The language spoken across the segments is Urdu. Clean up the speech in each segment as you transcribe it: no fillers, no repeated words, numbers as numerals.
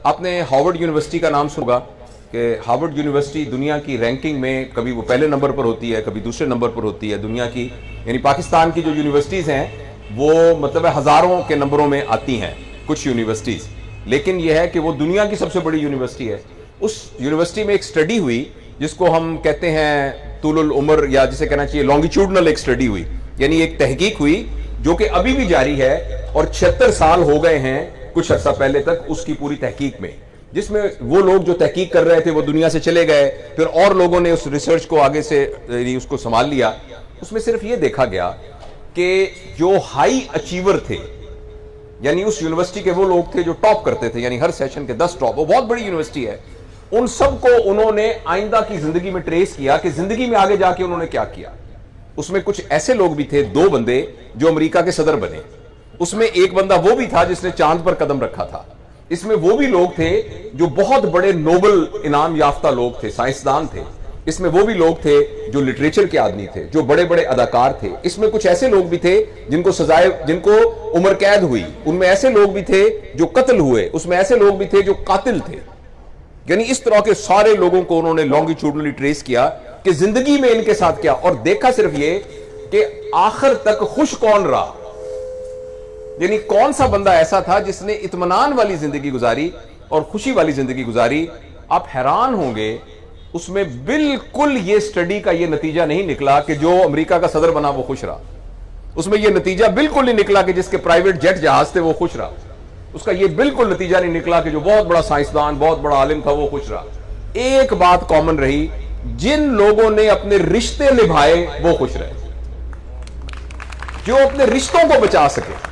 آپ نے ہارورڈ یونیورسٹی کا نام سنا کہ ہارورڈ یونیورسٹی دنیا کی رینکنگ میں کبھی وہ پہلے نمبر پر ہوتی ہے، کبھی دوسرے نمبر پر ہوتی ہے دنیا کی، یعنی پاکستان کی جو یونیورسٹیز ہیں وہ مطلب ہزاروں کے نمبروں میں آتی ہیں کچھ یونیورسٹیز، لیکن یہ ہے کہ وہ دنیا کی سب سے بڑی یونیورسٹی ہے۔ اس یونیورسٹی میں ایک سٹڈی ہوئی جس کو ہم کہتے ہیں طول العمر، یا جسے کہنا چاہیے لانگیٹیوڈنل ایک سٹڈی ہوئی، یعنی ایک تحقیق ہوئی جو کہ ابھی بھی جاری ہے، اور 76 سال ہو گئے ہیں کچھ عرصہ پہلے تک اس کی پوری تحقیق میں، جس میں وہ لوگ جو تحقیق کر رہے تھے وہ دنیا سے چلے گئے، پھر اور لوگوں نے اس ریسرچ کو آگے سے اس کو سنبھال لیا۔ اس میں صرف یہ دیکھا گیا کہ جو ہائی اچیور تھے، یعنی اس یونیورسٹی کے وہ لوگ تھے جو ٹاپ کرتے تھے، یعنی ہر سیشن کے 10 ٹاپ، وہ بہت بڑی یونیورسٹی ہے، ان سب کو انہوں نے آئندہ کی زندگی میں ٹریس کیا کہ زندگی میں آگے جا کے انہوں نے کیا کیا۔ اس میں کچھ ایسے لوگ بھی تھے، 2 بندے جو امریکہ کے صدر بنے، اس میں ایک بندہ وہ بھی تھا جس نے چاند پر قدم رکھا تھا، اس میں وہ بھی لوگ تھے جو بہت بڑے نوبل انعام یافتہ لوگ تھے، سائنسدان تھے، اس میں وہ بھی لوگ تھے جو لٹریچر کے آدمی تھے، جو بڑے بڑے اداکار تھے، اس میں کچھ ایسے لوگ بھی تھے جن کو عمر قید ہوئی، ان میں ایسے لوگ بھی تھے جو قتل ہوئے، اس میں ایسے لوگ بھی تھے جو قاتل تھے، یعنی اس طرح کے سارے لوگوں کو انہوں نے لانگیٹیوڈنلی ٹریس کیا کہ زندگی میں ان کے ساتھ کیا، اور دیکھا صرف یہ کہ آخر تک خوش کون رہا، یعنی کون سا بندہ ایسا تھا جس نے اطمینان والی زندگی گزاری اور خوشی والی زندگی گزاری۔ آپ حیران ہوں گے، اس میں بالکل یہ سٹڈی کا یہ نتیجہ نہیں نکلا کہ جو امریکہ کا صدر بنا وہ خوش رہا، اس میں یہ نتیجہ بالکل نہیں نکلا کہ جس کے پرائیویٹ جیٹ جہاز تھے وہ خوش رہا، اس کا یہ بالکل نتیجہ نہیں نکلا کہ جو بہت بڑا سائنسدان، بہت بڑا عالم تھا وہ خوش رہا۔ ایک بات کامن رہی، جن لوگوں نے اپنے رشتے نبھائے وہ خوش رہے، جو اپنے رشتوں کو بچا سکے،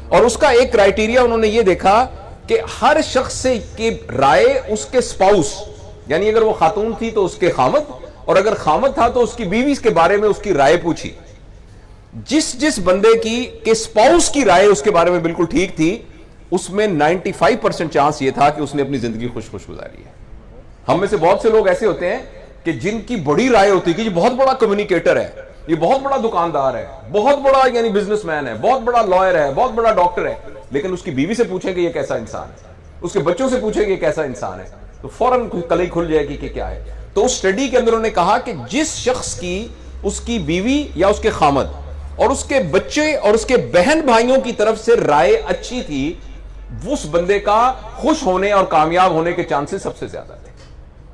اور اس کا ایک کرائیٹیریا انہوں نے یہ دیکھا کہ ہر شخص سے کی رائے اس کے سپاؤس، یعنی اگر وہ خاتون تھی تو اس کے خامد، اور اگر خامد تھا تو اس کی بیوی کے بارے میں اس کی رائے پوچھی۔ جس بندے کی کہ سپاؤس کی رائے اس کے بارے میں بالکل ٹھیک تھی، اس میں 95% چانس یہ تھا کہ اس نے اپنی زندگی خوش گزاری ہے۔ ہم میں سے بہت سے لوگ ایسے ہوتے ہیں کہ جن کی بڑی رائے ہوتی ہے کہ یہ بہت بڑا کمیونیکیٹر ہے، یہ بہت بڑا دکاندار ہے، بہت بڑا یعنی بزنس مین ہے، بہت بڑا لائر ہے، بہت بڑا ڈاکٹر ہے، لیکن اس کی بیوی سے پوچھیں کہ یہ کیسا انسان ہے، اس کے بچوں سے پوچھیں کہ یہ کیسا انسان ہے، تو فوراً کلئی کھل جائے گی کہ کیا ہے۔ تو اس اسٹڈی کے اندر انہوں نے کہا کہ جس شخص کی اس کی بیوی یا اس کے خامد اور اس کے بچے اور اس کے بہن بھائیوں کی طرف سے رائے اچھی تھی، اس بندے کا خوش ہونے اور کامیاب ہونے کے چانسز سب سے زیادہ تھے۔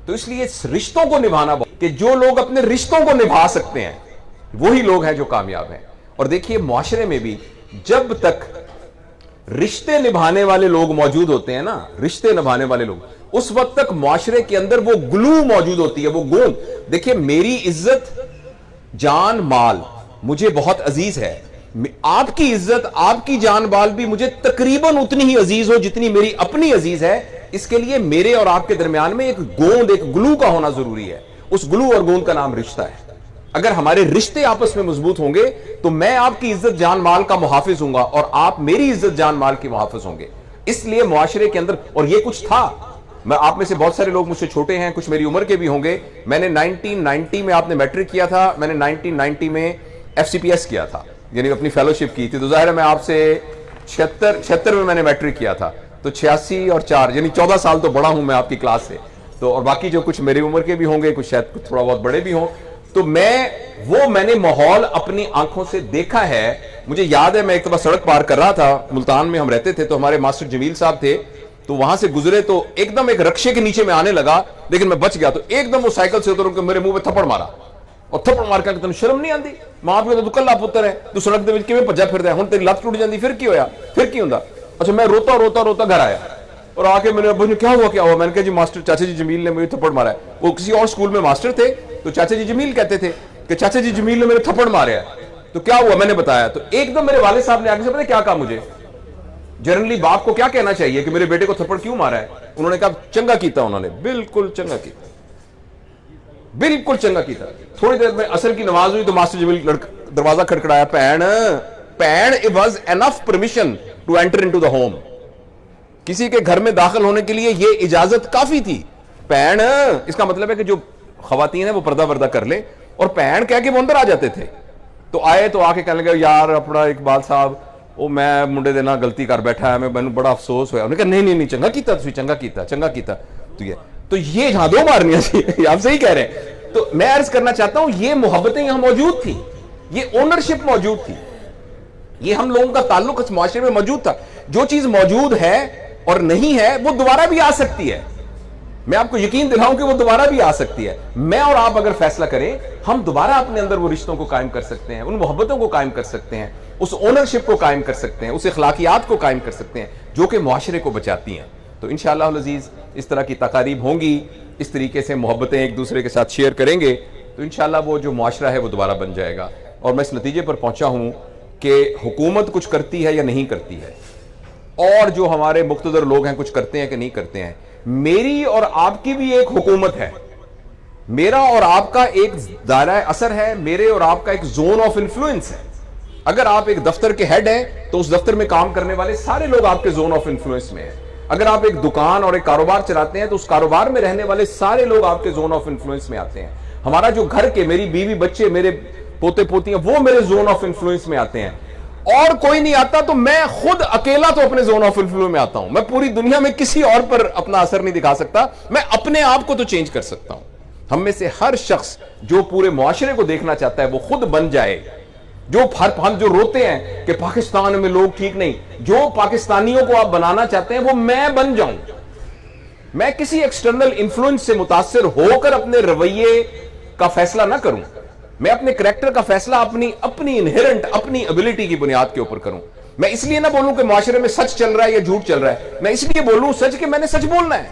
تو اس لیے رشتوں کو نبھانا کہ جو لوگ اپنے رشتوں کو نبھا سکتے ہیں وہی لوگ ہیں جو کامیاب ہیں۔ اور دیکھیے معاشرے میں بھی جب تک رشتے نبھانے والے لوگ موجود ہوتے ہیں نا، رشتے نبھانے والے لوگ، اس وقت تک معاشرے کے اندر وہ گلو موجود ہوتی ہے، وہ گوند۔ دیکھیے میری عزت، جان، مال مجھے بہت عزیز ہے، آپ کی عزت، آپ کی جان مال بھی مجھے تقریباً اتنی ہی عزیز ہو جتنی میری اپنی عزیز ہے۔ اس کے لیے میرے اور آپ کے درمیان میں ایک گوند، ایک گلو کا ہونا ضروری ہے۔ اس گلو اور گوند کا نام رشتہ ہے۔ اگر ہمارے رشتے آپس میں مضبوط ہوں گے تو میں آپ کی عزت جان مال کا محافظ ہوں گا اور آپ میری عزت جان مال کی محافظ ہوں گے۔ اس لیے معاشرے کے اندر، اور یہ کچھ تھا، میں آپ میں سے بہت سارے لوگ مجھ سے چھوٹے ہیں، کچھ میری عمر کے بھی ہوں گے، میں نے 1990 میں، آپ نے میٹرک کیا تھا، میں نے 1990 میں FCPS کیا تھا، یعنی اپنی فیلوشپ کی تھی، تو ظاہر ہے میں آپ سے 76 میں نے میٹرک کیا تھا، تو 86 اور 4 یعنی 14 سال تو بڑا ہوں میں آپ کی کلاس سے، تو اور باقی جو کچھ میری عمر کے بھی ہوں گے، کچھ شاید کچھ تھوڑا بہت بڑے بھی ہوں، تو میں نے ماحول اپنی آنکھوں سے دیکھا ہے۔ مجھے یاد ہے میں ایک دفعہ سڑک پار کر رہا تھا، ملتان میں ہم رہتے تھے، تو ہمارے ماسٹر جمیل صاحب تھے، تو وہاں سے گزرے تو ایک دم ایک رکشے کے نیچے میں آنے لگا، لیکن میں بچ گیا، تو ایک دم وہ سائیکل سے اتر کے میرے منہ پہ تھپڑ مارا، اور تھپڑ مار کے تمہیں شرم نہیں آتی؟ ماں پیو تو کلا پتر ہے، تو سڑک دے وچ کیویں بھجا پھردا ہے، ہن تیری لت ٹوٹ جاندی، پھر کی ہویا، پھر کی ہوندا؟ اچھا میں روتا گھر آیا، اور آ کے میرے ابو نے کیا ہوا؟ میں نے کہا جی ماسٹر چاچا جی جمیل نے مجھے تھپڑ مارا ہے۔ وہ کسی اور اسکول میں ماسٹر تھے، تو چاچا جی جمیل کہتے تھے کہ چاچا جی جمیل نے میرے تھپڑ مارے ہے، تو کیا ہوا؟ میں نے بتایا، تو ایک دم میرے والد صاحب نے آگے سے پتہ کیا کہا مجھے؟ جنرلی باپ کو کیا کہنا چاہیے کہ میرے بیٹے کو تھپڑ کیوں مارا ہے؟ انہوں نے کہا چنگا کیتا، انہوں نے بالکل چنگا کیتا، بالکل چنگا کیتا۔ تھوڑی دیر میں عصر کی نماز ہوئی تو ماسٹر جمیل دروازہ کھڑکڑایا، pain it was enough permission to enter into the home، کسی کے گھر میں داخل ہونے کے لیے یہ اجازت کافی تھی۔ پین اس کا مطلب ہے کہ جو خواتین ہیں وہ پردہ وردہ کر لیں، اور پین کہہ کے وہ اندر آ جاتے تھے۔ تو آئے تو آ کے کہنے لگے، یار اپنا اقبال صاحب وہ میں منڈے دے نال غلطی کر بیٹھا ہے, میں بڑا افسوس ہویا. انہوں نے کہا نہیں نہیں نہیں, چنگا کیتا تسی, چنگا کیتا. تو یہ جہاں دو مارنیاں سی, آپ صحیح کہہ رہے ہیں. تو میں عرض کرنا چاہتا ہوں یہ محبتیں یہاں موجود تھی, یہ اونرشپ موجود تھی, یہ ہم لوگوں کا تعلق اس معاشرے میں موجود تھا. جو چیز موجود ہے اور نہیں ہے وہ دوبارہ بھی آ سکتی ہے. میں آپ کو یقین دلاؤں کہ وہ دوبارہ بھی آ سکتی ہے. میں اور آپ اگر فیصلہ کریں, ہم دوبارہ اپنے اندر وہ رشتوں کو قائم کر سکتے ہیں, ان محبتوں کو قائم کر سکتے ہیں, اس اونرشپ کو قائم کر سکتے ہیں, اس اخلاقیات کو قائم کر سکتے ہیں جو کہ معاشرے کو بچاتی ہیں. تو انشاءاللہ العزیز اس طرح کی تقاریب ہوں گی, اس طریقے سے محبتیں ایک دوسرے کے ساتھ شیئر کریں گے تو انشاءاللہ وہ جو معاشرہ ہے وہ دوبارہ بن جائے گا. اور میں اس نتیجے پر پہنچا ہوں کہ حکومت کچھ کرتی ہے یا نہیں کرتی ہے, اور جو ہمارے مقتدر لوگ ہیں کچھ کرتے ہیں کہ نہیں کرتے ہیں. میری اور آپ کی بھی ایک حکومت ہے, میرا اور آپ کا ایک دائرہ اثر ہے, میرے اور آپ کا ایک زون آف انفلوئنس ہے. اگر آپ ایک دفتر کے ہیڈ ہیں تو اس دفتر میں کام کرنے والے سارے لوگ آپ کے زون آف انفلوئنس میں ہیں. اگر آپ ایک دکان اور ایک کاروبار چلاتے ہیں تو اس کاروبار میں رہنے والے سارے لوگ آپ کے زون آف انفلوئنس میں آتے ہیں. ہمارا جو گھر کے, میری بیوی بچے, میرے پوتے پوتیاں, وہ میرے زون آف انفلوئنس میں آتے ہیں. اور کوئی نہیں آتا تو میں خود اکیلا تو اپنے زون آف انفلوئنس میں آتا ہوں. میں پوری دنیا میں کسی اور پر اپنا اثر نہیں دکھا سکتا, میں اپنے آپ کو تو چینج کر سکتا ہوں. ہم میں سے ہر شخص جو پورے معاشرے کو دیکھنا چاہتا ہے وہ خود بن جائے. ہم جو روتے ہیں کہ پاکستان میں لوگ ٹھیک نہیں, جو پاکستانیوں کو آپ بنانا چاہتے ہیں وہ میں بن جاؤں. میں کسی ایکسٹرنل انفلوئنس سے متاثر ہو کر اپنے رویے کا فیصلہ نہ کروں. میں اپنے کریکٹر کا فیصلہ اپنی انہیرنٹ, اپنی ایبلٹی کی بنیاد کے اوپر کروں. میں اس لیے نہ بولوں کہ معاشرے میں سچ چل رہا ہے یا جھوٹ چل رہا ہے, میں اس لیے بولوں سچ کہ میں نے سچ بولنا ہے,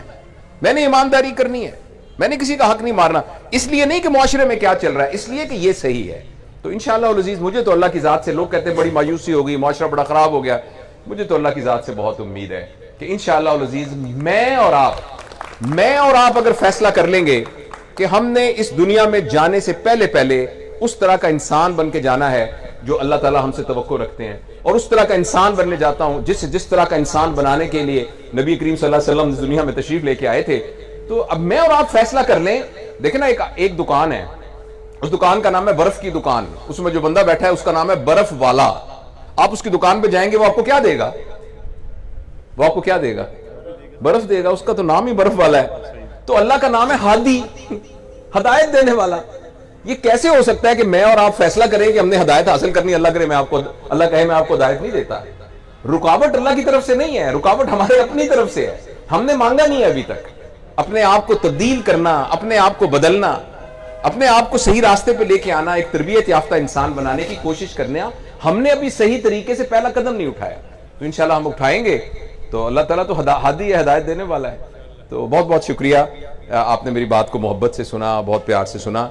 میں نے ایمانداری کرنی ہے, میں نے کسی کا حق نہیں مارنا. اس لیے نہیں کہ معاشرے میں کیا چل رہا ہے, اس لیے کہ یہ صحیح ہے. تو انشاءاللہ العزیز مجھے تو اللہ کی ذات سے, لوگ کہتے ہیں بڑی مایوسی ہو گئی, معاشرہ بڑا خراب ہو گیا, مجھے تو اللہ کی ذات سے بہت امید ہے کہ انشاءاللہ العزیز میں اور آپ اگر فیصلہ کر لیں گے کہ ہم نے اس دنیا میں جانے سے پہلے اس طرح کا انسان بن کے جانا ہے جو اللہ تعالی ہم سے توقع رکھتے ہیں, اور اس طرح کا انسان بننے جاتا ہوں جس طرح کا انسان بنانے کے لیے نبی کریم صلی اللہ علیہ وسلم دنیا میں تشریف لے کے آئے تھے. تو اب میں اور آپ فیصلہ کر لیں. دیکھیں نا, ایک دکان ہے, اس دکان کا نام ہے برف کی دکان, اس میں جو بندہ بیٹھا ہے اس کا نام ہے برف والا. آپ اس کی دکان پہ جائیں گے, وہ آپ کو کیا دے گا؟ برف دے گا. اس کا تو نام ہی برف والا ہے. تو اللہ کا نام ہے ہادی, ہدایت دینے والا. یہ کیسے ہو سکتا ہے کہ میں اور آپ فیصلہ کریں کہ ہم نے ہدایت حاصل کرنی, اللہ کہے میں آپ کو ہدایت نہیں دیتا. رکاوٹ اللہ کی طرف سے نہیں ہے, رکاوٹ ہمارے اپنی طرف سے ہے. ہم نے مانگا نہیں ہے ابھی تک. اپنے آپ کو تبدیل کرنا, اپنے آپ کو بدلنا, اپنے آپ کو صحیح راستے پہ لے کے آنا, ایک تربیت یافتہ انسان بنانے کی کوشش کرنا, ہم نے ابھی صحیح طریقے سے پہلا قدم نہیں اٹھایا. تو انشاءاللہ ہم اٹھائیں گے. تو اللہ تعالیٰ تو ہادی ہے, ہدایت دینے والا ہے. تو بہت بہت شکریہ, آپ نے میری بات کو محبت سے سنا, بہت پیار سے سنا.